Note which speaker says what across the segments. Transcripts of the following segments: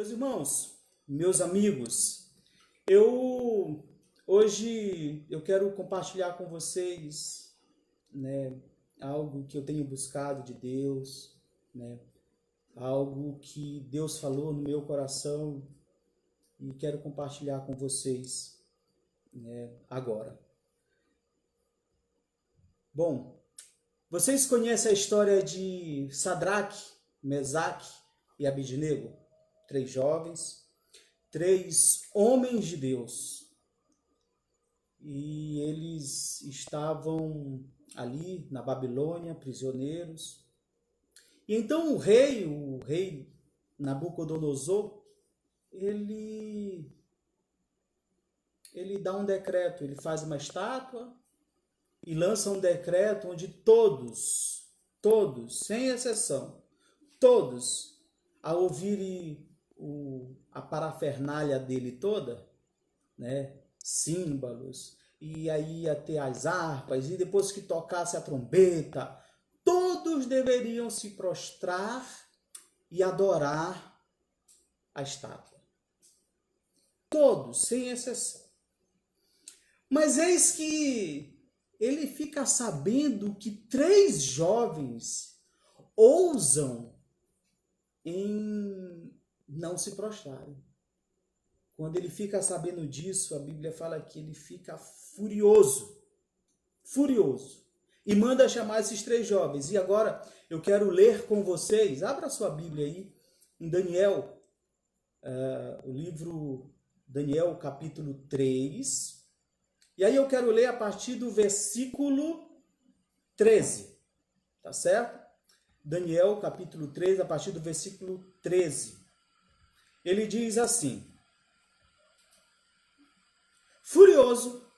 Speaker 1: Meus irmãos, meus amigos, hoje eu quero compartilhar com vocês, algo que eu tenho buscado de Deus, algo que Deus falou no meu coração e quero compartilhar com vocês, agora. Bom, vocês conhecem a história de Sadraque, Mesaque e Abidnego? 3 jovens, 3 homens de Deus. E eles estavam ali na Babilônia, prisioneiros. E então o rei Nabucodonosor, ele dá um decreto, ele faz uma estátua e lança um decreto onde todos, sem exceção, todos, ao ouvirem a parafernália dele toda, símbolos, e aí ia ter as harpas, e depois que tocasse a trombeta, todos deveriam se prostrar e adorar a estátua. Todos, sem exceção. Mas eis que ele fica sabendo que 3 jovens ousam em não se prostrarem. Quando ele fica sabendo disso, a Bíblia fala que ele fica furioso, e manda chamar esses 3 jovens. E agora eu quero ler com vocês, abra sua Bíblia aí, em Daniel, o livro Daniel, capítulo 3, e aí eu quero ler a partir do versículo 13, tá certo? Daniel, capítulo 3, a partir do versículo 13. Ele diz assim: furioso,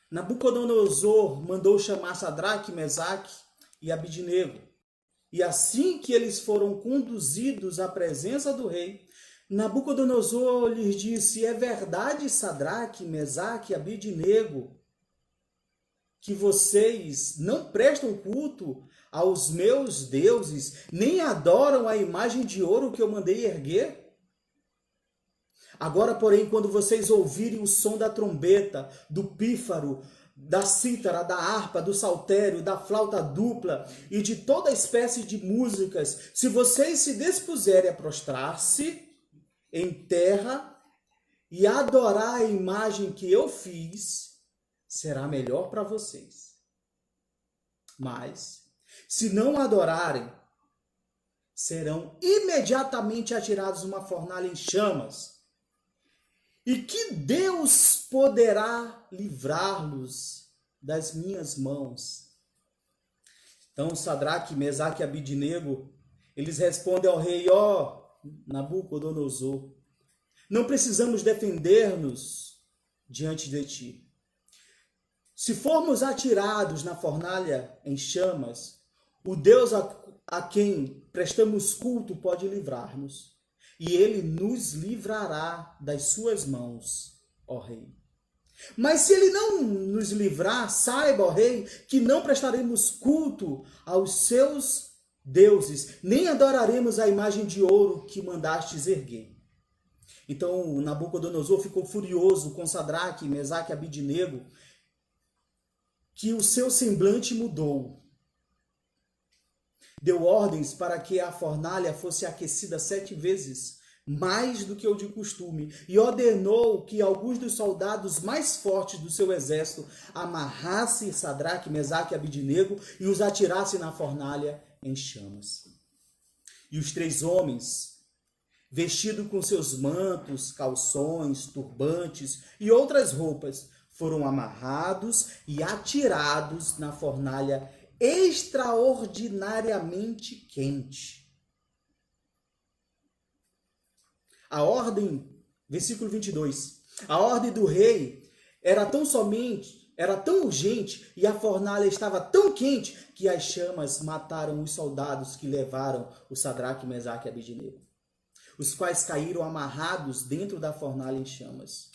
Speaker 1: Nabucodonosor mandou chamar Sadraque, Mesaque e Abidnego. E assim que eles foram conduzidos à presença do rei, Nabucodonosor lhes disse: é verdade, Sadraque, Mesaque e Abidnego, que vocês não prestam culto aos meus deuses, nem adoram a imagem de ouro que eu mandei erguer? Agora, porém, quando vocês ouvirem o som da trombeta, do pífaro, da cítara, da harpa, do saltério, da flauta dupla e de toda espécie de músicas, se vocês se dispuserem a prostrar-se em terra e adorar a imagem que eu fiz, será melhor para vocês. Mas, se não adorarem, serão imediatamente atirados numa fornalha em chamas. E que Deus poderá livrar-los das minhas mãos? Então Sadraque, Mesaque e Abidnego, eles respondem ao rei: ó Nabucodonosor, não precisamos defender-nos diante de ti. Se formos atirados na fornalha em chamas, o Deus a quem prestamos culto pode livrar-nos. E ele nos livrará das suas mãos, ó rei. Mas se ele não nos livrar, saiba, ó rei, que não prestaremos culto aos seus deuses, nem adoraremos a imagem de ouro que mandastes erguer. Então Nabucodonosor ficou furioso com Sadraque, Mesaque e Abidnego, que o seu semblante mudou. Deu ordens para que a fornalha fosse aquecida 7 vezes, mais do que o de costume, e ordenou que alguns dos soldados mais fortes do seu exército amarrassem Sadraque, Mesaque e Abidnego e os atirassem na fornalha em chamas. E os 3 homens, vestidos com seus mantos, calções, turbantes e outras roupas, foram amarrados e atirados na fornalha extraordinariamente quente. A ordem, versículo 22, a ordem do rei era tão urgente e a fornalha estava tão quente que as chamas mataram os soldados que levaram o Sadraque, Mesaque e Abidnego, os quais caíram amarrados dentro da fornalha em chamas.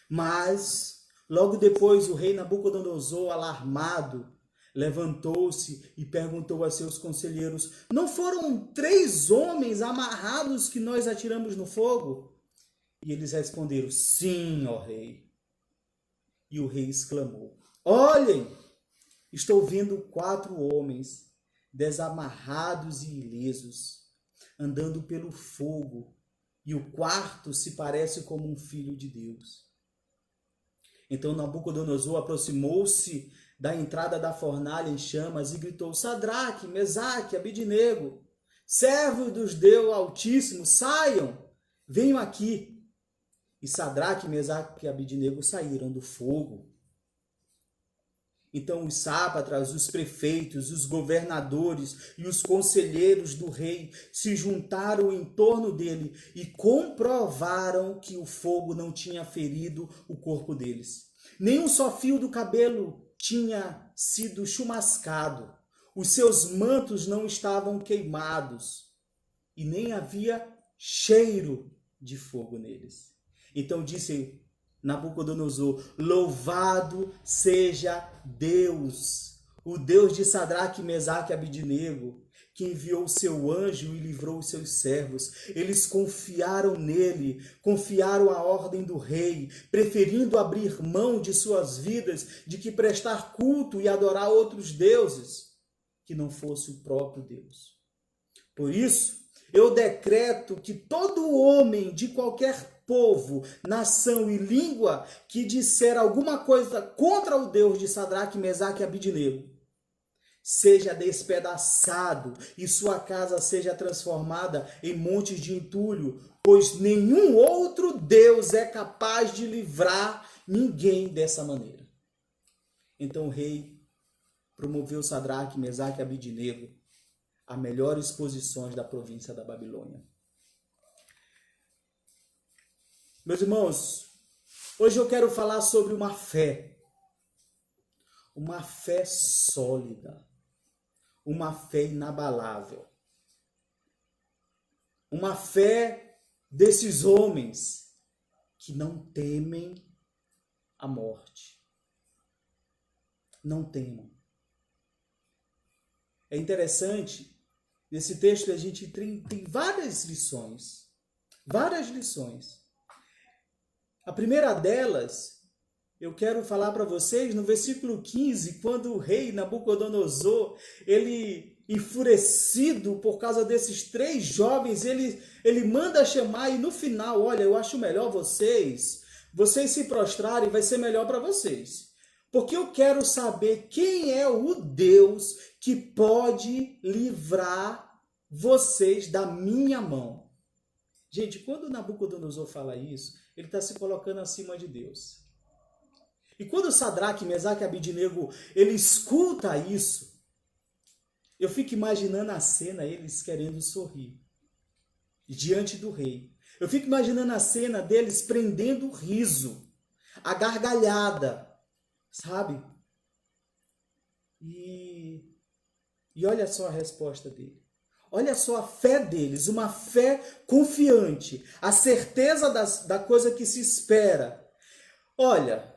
Speaker 1: Mas, logo depois, o rei Nabucodonosor, alarmado, Levantou-se e perguntou a seus conselheiros: não foram 3 homens amarrados que nós atiramos no fogo? E eles responderam: sim, ó rei. E o rei exclamou: olhem, estou vendo 4 homens desamarrados e ilesos, andando pelo fogo, e o quarto se parece como um filho de Deus. Então Nabucodonosor aproximou-se da entrada da fornalha em chamas e gritou: Sadraque, Mesaque, Abidnego, servos dos Deus Altíssimo, saiam, venham aqui. E Sadraque, Mesaque e Abidnego saíram do fogo. Então os sátrapas, os prefeitos, os governadores e os conselheiros do rei se juntaram em torno dele e comprovaram que o fogo não tinha ferido o corpo deles. Nem um só fio do cabelo tinha sido chumascado. Os seus mantos não estavam queimados e nem havia cheiro de fogo neles. Então disse Nabucodonosor: louvado seja Deus, o Deus de Sadraque, Mesaque e Abidnego, que enviou o seu anjo e livrou os seus servos. Eles confiaram nele, confiaram a ordem do rei, preferindo abrir mão de suas vidas, de que prestar culto e adorar outros deuses, que não fosse o próprio Deus. Por isso, eu decreto que todo homem de qualquer povo, nação e língua que disser alguma coisa contra o Deus de Sadraque, Mesaque e Abidnego seja despedaçado e sua casa seja transformada em montes de entulho, pois nenhum outro Deus é capaz de livrar ninguém dessa maneira. Então o rei promoveu Sadraque, Mesaque e Abidnego a melhores posições da província da Babilônia. Meus irmãos, hoje eu quero falar sobre uma fé sólida, uma fé inabalável, uma fé desses homens que não temem a morte. Não temam. É interessante, nesse texto a gente tem várias lições. A primeira delas, eu quero falar para vocês no versículo 15, quando o rei Nabucodonosor, ele enfurecido por causa desses 3 jovens, ele manda chamar e no final, olha, eu acho melhor vocês se prostrarem, vai ser melhor para vocês. Porque eu quero saber quem é o Deus que pode livrar vocês da minha mão. Gente, quando Nabucodonosor fala isso, ele está se colocando acima de Deus. E quando Sadraque, Mesaque e Abidnego, ele escuta isso, eu fico imaginando a cena, eles querendo sorrir diante do rei. Eu fico imaginando a cena deles prendendo o riso, a gargalhada, sabe? E olha só a resposta dele. Olha só a fé deles, uma fé confiante, a certeza da coisa que se espera. Olha,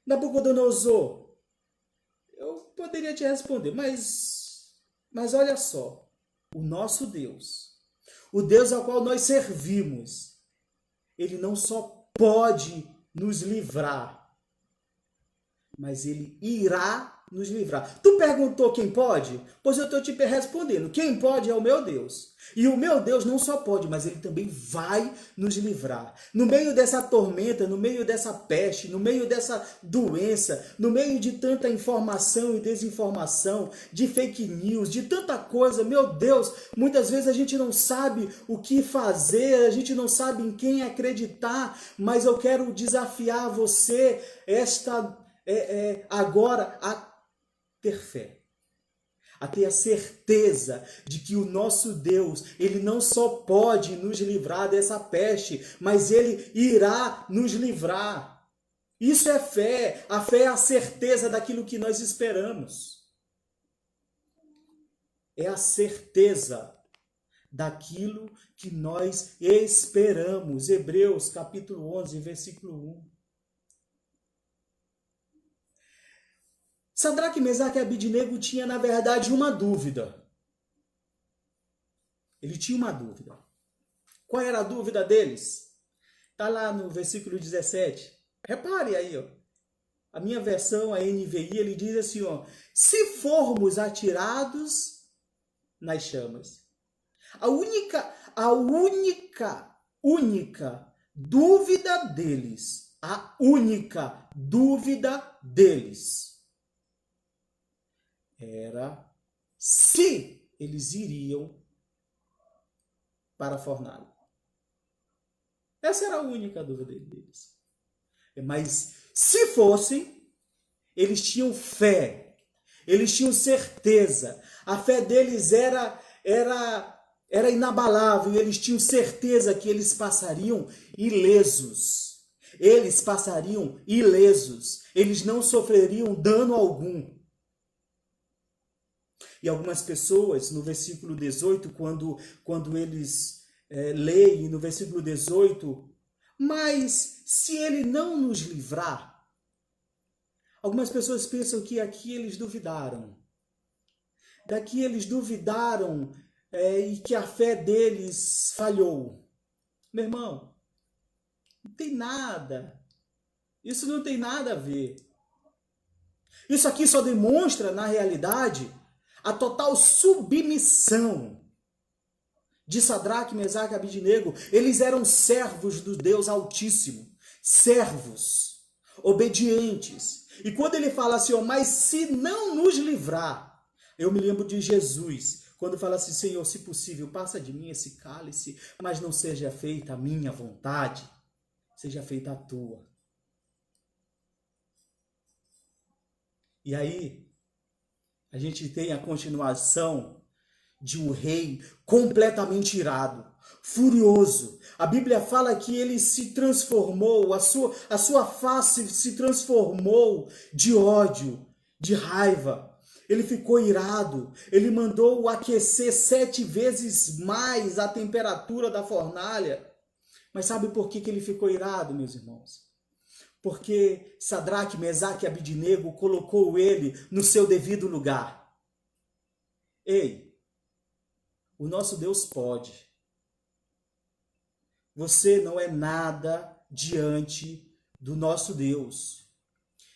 Speaker 1: Nabucodonosor, eu poderia te responder, mas olha só, o nosso Deus, o Deus ao qual nós servimos, ele não só pode nos livrar, mas ele irá nos livrar. Tu perguntou quem pode? Pois eu estou te respondendo. Quem pode é o meu Deus. E o meu Deus não só pode, mas ele também vai nos livrar. No meio dessa tormenta, no meio dessa peste, no meio dessa doença, no meio de tanta informação e desinformação, de fake news, de tanta coisa, meu Deus, muitas vezes a gente não sabe o que fazer, a gente não sabe em quem acreditar, mas eu quero desafiar você agora a ter fé, a ter a certeza de que o nosso Deus, ele não só pode nos livrar dessa peste, mas ele irá nos livrar. Isso é fé. A fé é a certeza daquilo que nós esperamos. É a certeza daquilo que nós esperamos. Hebreus capítulo 11, versículo 1. Sadraque, Mesaque e Abidnego tinha, na verdade, uma dúvida. Ele tinha uma dúvida. Qual era a dúvida deles? Está lá no versículo 17. Repare aí, ó. A minha versão, a NVI, ele diz assim, ó: se formos atirados nas chamas. A única dúvida deles, era se eles iriam para a fornalha. Essa era a única dúvida deles. Mas se fossem, eles tinham fé, eles tinham certeza. A fé deles era inabalável, e eles tinham certeza que eles passariam ilesos. Eles passariam ilesos. Eles não sofreriam dano algum. E algumas pessoas, no versículo 18, quando eles leem, no versículo 18, mas se ele não nos livrar, algumas pessoas pensam que aqui eles duvidaram. Daqui eles duvidaram e que a fé deles falhou. Meu irmão, não tem nada. Isso não tem nada a ver. Isso aqui só demonstra, na realidade, a total submissão de Sadraque, Mesaque e Abidnego. Eles eram servos do Deus Altíssimo. Servos, obedientes. E quando ele fala assim, ó, mas se não nos livrar, eu me lembro de Jesus, quando fala assim, Senhor, se possível, passa de mim esse cálice, mas não seja feita a minha vontade, seja feita a tua. E aí, a gente tem a continuação de um rei completamente irado, furioso. A Bíblia fala que ele se transformou, a sua face se transformou de ódio, de raiva. Ele ficou irado, ele mandou aquecer 7 vezes mais a temperatura da fornalha. Mas sabe por que ele ficou irado, meus irmãos? Porque Sadraque, Mesaque e Abidnego colocou ele no seu devido lugar. Ei, o nosso Deus pode. Você não é nada diante do nosso Deus.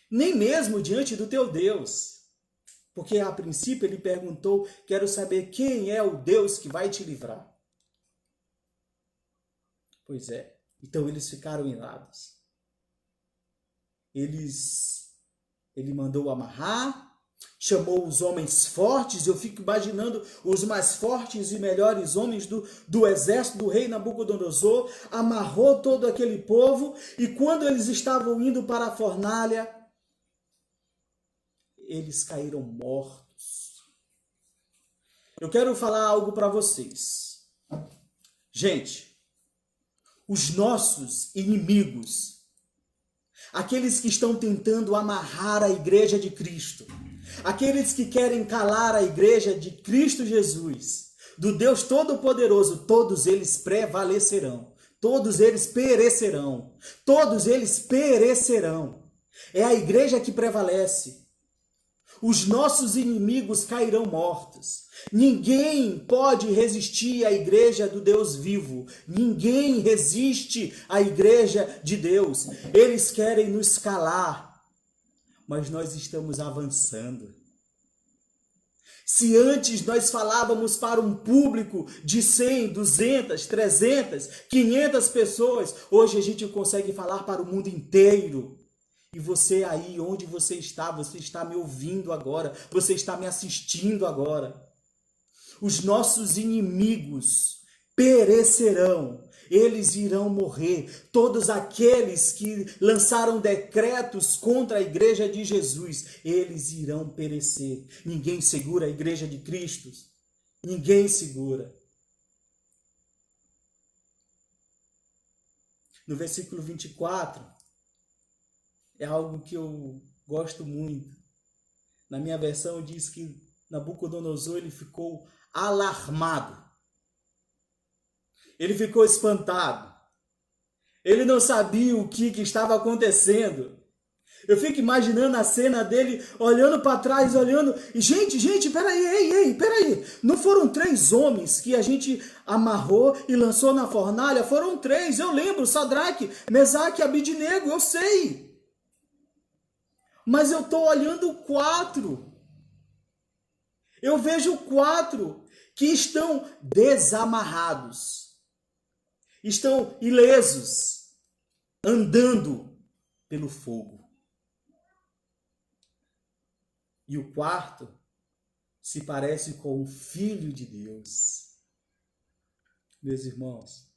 Speaker 1: Nem mesmo diante do teu Deus. Porque a princípio ele perguntou, quero saber quem é o Deus que vai te livrar. Pois é, então eles ficaram irados. Ele mandou amarrar, chamou os homens fortes, eu fico imaginando os mais fortes e melhores homens do exército do rei Nabucodonosor, amarrou todo aquele povo, e quando eles estavam indo para a fornalha, eles caíram mortos. Eu quero falar algo para vocês. Gente, os nossos inimigos, aqueles que estão tentando amarrar a igreja de Cristo, aqueles que querem calar a igreja de Cristo Jesus, do Deus Todo-Poderoso, todos eles prevalecerão, todos eles perecerão, todos eles perecerão. É a igreja que prevalece. Os nossos inimigos cairão mortos. Ninguém pode resistir à igreja do Deus vivo. Ninguém resiste à igreja de Deus. Eles querem nos calar, mas nós estamos avançando. Se antes nós falávamos para um público de 100, 200, 300, 500 pessoas, hoje a gente consegue falar para o mundo inteiro. E você aí, onde você está me ouvindo agora, você está me assistindo agora. Os nossos inimigos perecerão, eles irão morrer. Todos aqueles que lançaram decretos contra a igreja de Jesus, eles irão perecer. Ninguém segura a igreja de Cristo. Ninguém segura. No versículo 24, é algo que eu gosto muito. Na minha versão diz que Nabucodonosor ele ficou alarmado. Ele ficou espantado. Ele não sabia o que estava acontecendo. Eu fico imaginando a cena dele olhando para trás, olhando. E, gente, peraí, ei, peraí. Não foram 3 homens que a gente amarrou e lançou na fornalha? Foram 3, eu lembro, Sadraque, Mesaque e Abidnego, eu sei. Mas eu estou olhando 4. Eu vejo 4 que estão desamarrados, estão ilesos, andando pelo fogo. E o 4 se parece com o Filho de Deus. Meus irmãos,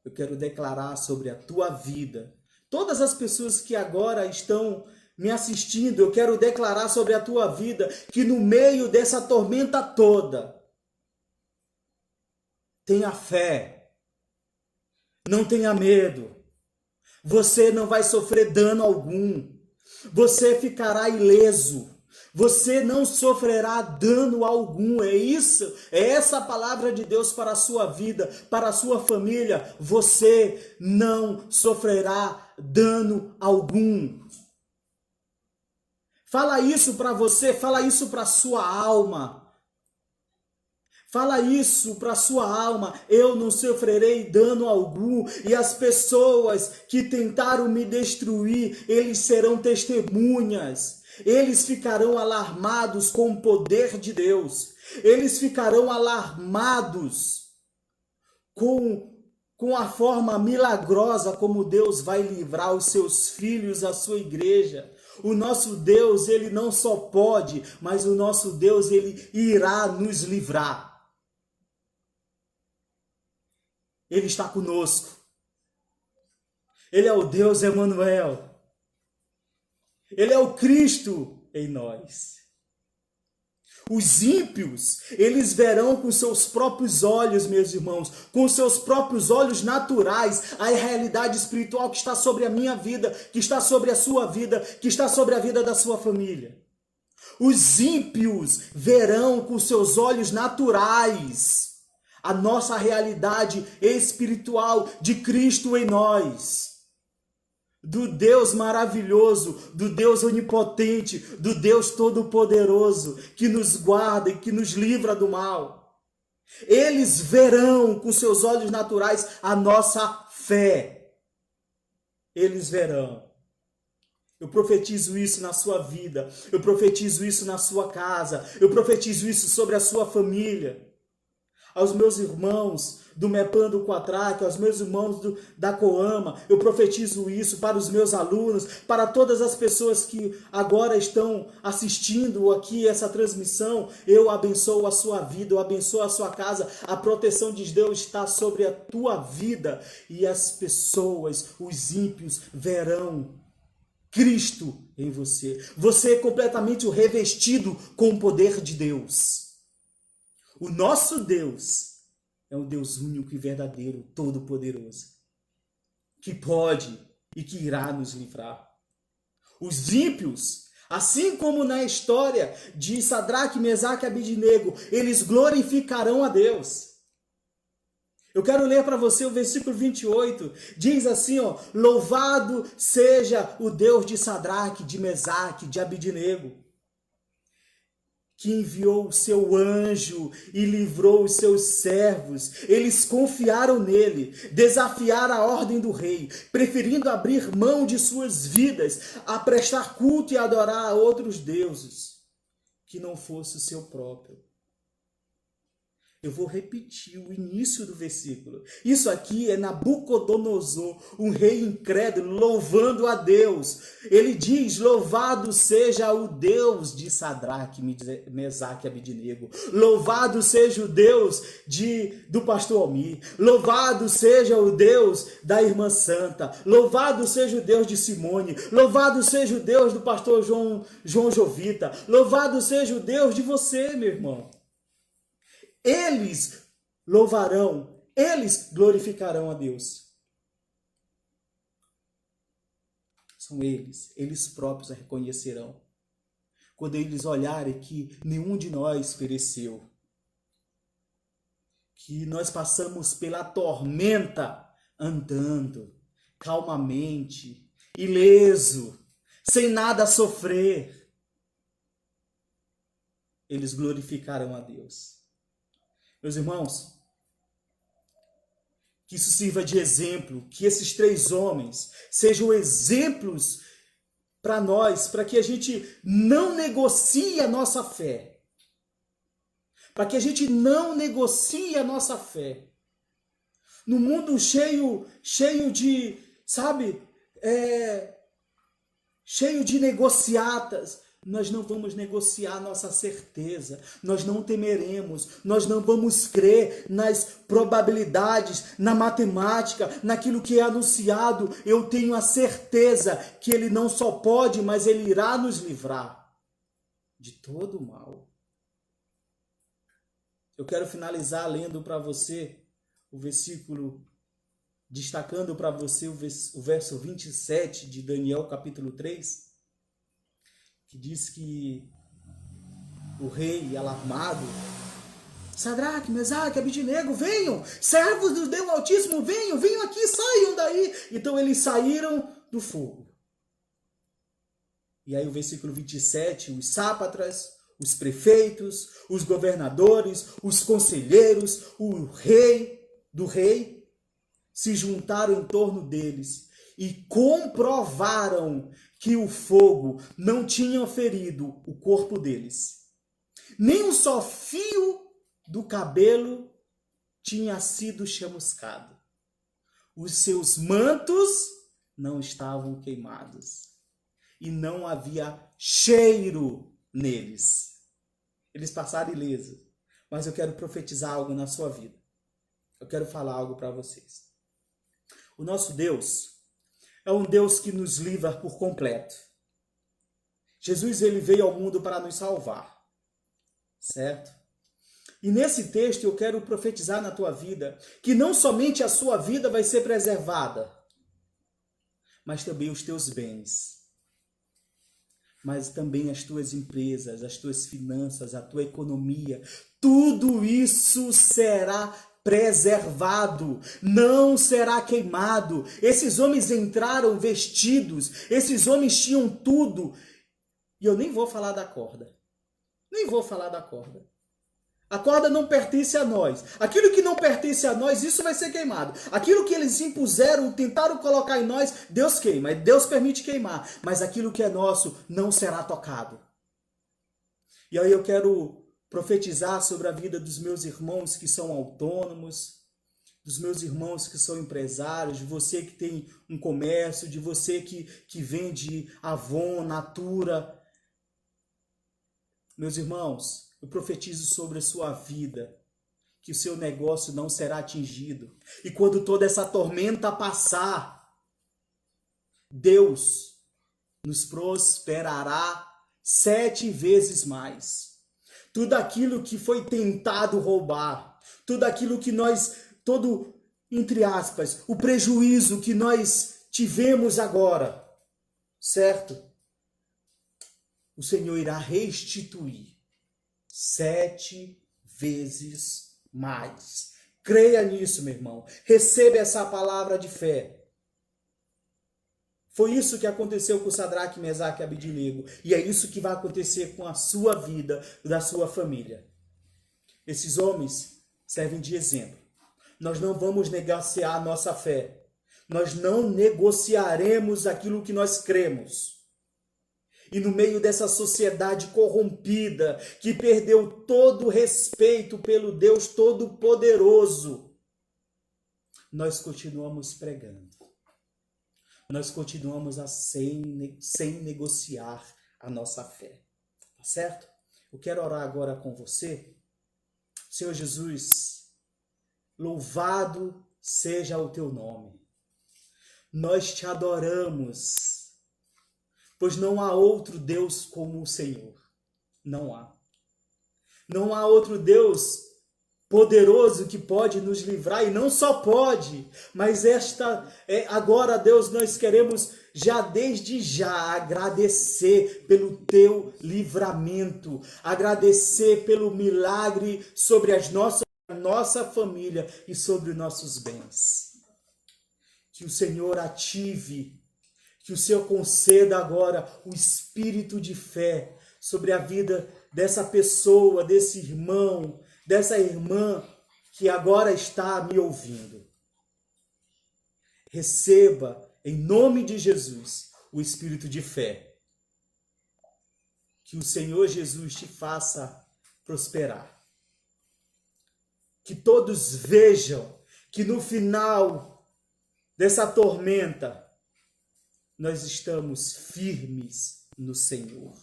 Speaker 1: eu quero declarar sobre a tua vida. Todas as pessoas que agora estão me assistindo, eu quero declarar sobre a tua vida que no meio dessa tormenta toda, tenha fé, não tenha medo. Você não vai sofrer dano algum. Você ficará ileso. Você não sofrerá dano algum. É isso, é essa a palavra de Deus para a sua vida, para a sua família. Você não sofrerá dano algum. Fala isso para você, fala isso para a sua alma. Fala isso para a sua alma, eu não sofrerei dano algum, e as pessoas que tentaram me destruir, eles serão testemunhas. Eles ficarão alarmados com o poder de Deus. Eles ficarão alarmados com a forma milagrosa como Deus vai livrar os seus filhos, a sua igreja. O nosso Deus, ele não só pode, mas o nosso Deus, ele irá nos livrar. Ele está conosco. Ele é o Deus Emanuel. Ele é o Cristo em nós. Os ímpios, eles verão com seus próprios olhos, meus irmãos, com seus próprios olhos naturais, a realidade espiritual que está sobre a minha vida, que está sobre a sua vida, que está sobre a vida da sua família. Os ímpios verão com seus olhos naturais a nossa realidade espiritual de Cristo em nós. Do Deus maravilhoso, do Deus onipotente, do Deus todo-poderoso, que nos guarda e que nos livra do mal. Eles verão com seus olhos naturais a nossa fé. Eles verão. Eu profetizo isso na sua vida, eu profetizo isso na sua casa, eu profetizo isso sobre a sua família. Aos meus irmãos do MEPAN do Quatraque, aos meus irmãos da Coama, eu profetizo isso para os meus alunos, para todas as pessoas que agora estão assistindo aqui essa transmissão. Eu abençoo a sua vida, eu abençoo a sua casa, a proteção de Deus está sobre a tua vida, e as pessoas, os ímpios, verão Cristo em você. Você é completamente revestido com o poder de Deus. O nosso Deus é um Deus único e verdadeiro, todo-poderoso, que pode e que irá nos livrar. Os ímpios, assim como na história de Sadraque, Mesaque e Abidnego, eles glorificarão a Deus. Eu quero ler para você o versículo 28, diz assim, ó: louvado seja o Deus de Sadraque, de Mesaque, de Abidnego, que enviou o seu anjo e livrou os seus servos. Eles confiaram nele, desafiaram a ordem do rei, preferindo abrir mão de suas vidas a prestar culto e adorar a outros deuses, que não fosse o seu próprio. Eu vou repetir o início do versículo. Isso aqui é Nabucodonosor, um rei incrédulo, louvando a Deus. Ele diz: louvado seja o Deus de Sadraque, Mesaque e Abidnego. Louvado seja o Deus do pastor Almir. Louvado seja o Deus da irmã Santa. Louvado seja o Deus de Simone. Louvado seja o Deus do pastor João Jovita. Louvado seja o Deus de você, meu irmão. Eles louvarão, eles glorificarão a Deus. São eles próprios a reconhecerão. Quando eles olharem que nenhum de nós pereceu, que nós passamos pela tormenta andando calmamente, ileso, sem nada sofrer, eles glorificaram a Deus. Meus irmãos, que isso sirva de exemplo, que esses 3 homens sejam exemplos para nós, para que a gente não negocie a nossa fé. Para que a gente não negocie a nossa fé. No mundo cheio de, sabe, cheio de negociatas, nós não vamos negociar nossa certeza, nós não temeremos, nós não vamos crer nas probabilidades, na matemática, naquilo que é anunciado. Eu tenho a certeza que Ele não só pode, mas Ele irá nos livrar de todo o mal. Eu quero finalizar lendo para você o versículo, destacando para você o verso 27 de Daniel capítulo 3, que diz que o rei alarmado, Sadraque, Mesaque, Abednego, venham, servos do Deus Altíssimo, venham aqui, saiam daí. Então eles saíram do fogo. E aí o versículo 27, os sátrapas, os prefeitos, os governadores, os conselheiros, o rei se juntaram em torno deles e comprovaram que o fogo não tinha ferido o corpo deles. Nem um só fio do cabelo tinha sido chamuscado. Os seus mantos não estavam queimados. E não havia cheiro neles. Eles passaram ilesos. Mas eu quero profetizar algo na sua vida. Eu quero falar algo para vocês. O nosso Deus é um Deus que nos livra por completo. Jesus, ele veio ao mundo para nos salvar. Certo? E nesse texto eu quero profetizar na tua vida que não somente a sua vida vai ser preservada, mas também os teus bens. Mas também as tuas empresas, as tuas finanças, a tua economia. Tudo isso será preservado, não será queimado. Esses homens entraram vestidos, esses homens tinham tudo. E eu nem vou falar da corda. Nem vou falar da corda. A corda não pertence a nós. Aquilo que não pertence a nós, isso vai ser queimado. Aquilo que eles impuseram, tentaram colocar em nós, Deus queima. Deus permite queimar. Mas aquilo que é nosso não será tocado. E aí eu quero profetizar sobre a vida dos meus irmãos que são autônomos, dos meus irmãos que são empresários, de você que tem um comércio, de você que vende Avon, Natura. Meus irmãos, eu profetizo sobre a sua vida, que o seu negócio não será atingido. E quando toda essa tormenta passar, Deus nos prosperará 7 vezes mais. Tudo aquilo que foi tentado roubar, tudo aquilo que nós, entre aspas, o prejuízo que nós tivemos agora, certo? O Senhor irá restituir 7 vezes mais. Creia nisso, meu irmão. Receba essa palavra de fé. Foi isso que aconteceu com Sadraque, Mesaque e Abednego. E é isso que vai acontecer com a sua vida, da sua família. Esses homens servem de exemplo. Nós não vamos negociar a nossa fé. Nós não negociaremos aquilo que nós cremos. E no meio dessa sociedade corrompida, que perdeu todo o respeito pelo Deus Todo-Poderoso, nós continuamos pregando. Nós continuamos sem negociar a nossa fé. Tá certo? Eu quero orar agora com você. Senhor Jesus, louvado seja o teu nome. Nós te adoramos, pois não há outro Deus como o Senhor. Não há. Não há outro Deus poderoso que pode nos livrar, e não só pode, mas agora, Deus, nós queremos desde já agradecer pelo teu livramento, agradecer pelo milagre sobre a nossa família e sobre os nossos bens. Que o Senhor ative, Que o Senhor conceda agora o espírito de fé sobre a vida dessa pessoa, desse irmão, dessa irmã que agora está me ouvindo. Receba, em nome de Jesus, o espírito de fé. Que o Senhor Jesus te faça prosperar. Que todos vejam que no final dessa tormenta, nós estamos firmes no Senhor.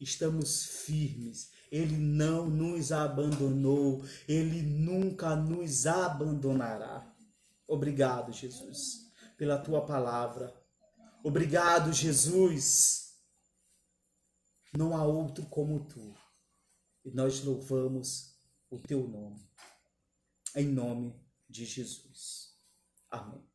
Speaker 1: Estamos firmes. Ele não nos abandonou. Ele nunca nos abandonará. Obrigado, Jesus, pela tua palavra. Obrigado, Jesus. Não há outro como tu. E nós louvamos o teu nome. Em nome de Jesus. Amém.